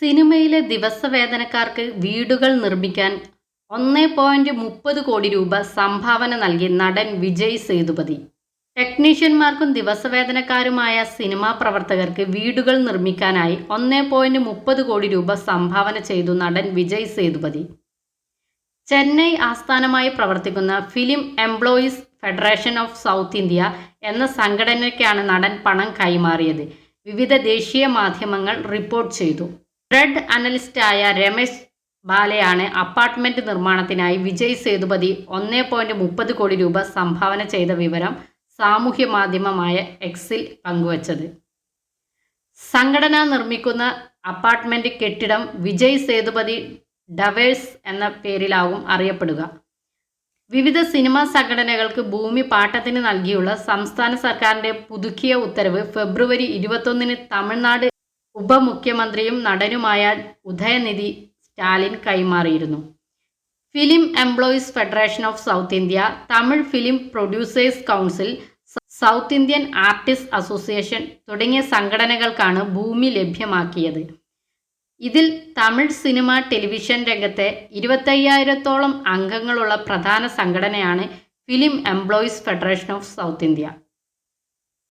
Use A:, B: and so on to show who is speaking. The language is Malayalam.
A: സിനിമയിലെ ദിവസവേതനക്കാർക്ക് വീടുകൾ നിർമ്മിക്കാൻ 1.30 കോടി രൂപ സംഭാവന നൽകി നടൻ വിജയ് സേതുപതി. ടെക്നീഷ്യന്മാർക്കും ദിവസവേതനക്കാരുമായ സിനിമാ പ്രവർത്തകർക്ക് വീടുകൾ നിർമ്മിക്കാനായി 1.30 കോടി രൂപ സംഭാവന ചെയ്തു നടൻ വിജയ് സേതുപതി. ചെന്നൈ ആസ്ഥാനമായി പ്രവർത്തിക്കുന്ന film employees federation of South India എന്ന സംഘടനയ്ക്കാണ് നടൻ പണം കൈമാറിയത്. വിവിധ ദേശീയ മാധ്യമങ്ങൾ റിപ്പോർട്ട് ചെയ്തു. ഡ്രഗ് അനലിസ്റ്റായ രമേശ് ബാലയാണ് അപ്പാർട്ട്മെന്റ് നിർമ്മാണത്തിനായി വിജയ് സേതുപതി 1.30 കോടി രൂപ സംഭാവന ചെയ്ത വിവരം സാമൂഹ്യ മാധ്യമമായ എക്സിൽ പങ്കുവച്ചത്. സംഘടന നിർമ്മിക്കുന്ന അപ്പാർട്ട്മെന്റ് കെട്ടിടം വിജയ് സേതുപതി ടവേഴ്സ് എന്ന പേരിലാവും അറിയപ്പെടുക. വിവിധ സിനിമാ സംഘടനകൾക്ക് ഭൂമി പാട്ടത്തിന് നൽകിയുള്ള സംസ്ഥാന സർക്കാരിന്റെ പുതുക്കിയ ഉത്തരവ് ഫെബ്രുവരി 21 തമിഴ്നാട് ഉപമുഖ്യമന്ത്രിയും നടനുമായ ഉദയനിധി സ്റ്റാലിൻ കൈമാറിയിരുന്നു. Film employees federation of South India, Tamil film producers council, South Indian artist association തുടങ്ങിയ സംഘടനകൾക്കാണ് ഭൂമി ലഭ്യമാക്കിയത്. ഇതിൽ തമിഴ് സിനിമ, ടെലിവിഷൻ രംഗത്തെ 25,000-ഓളം അംഗങ്ങളുള്ള പ്രധാന സംഘടനയാണ് film employees federation of South India.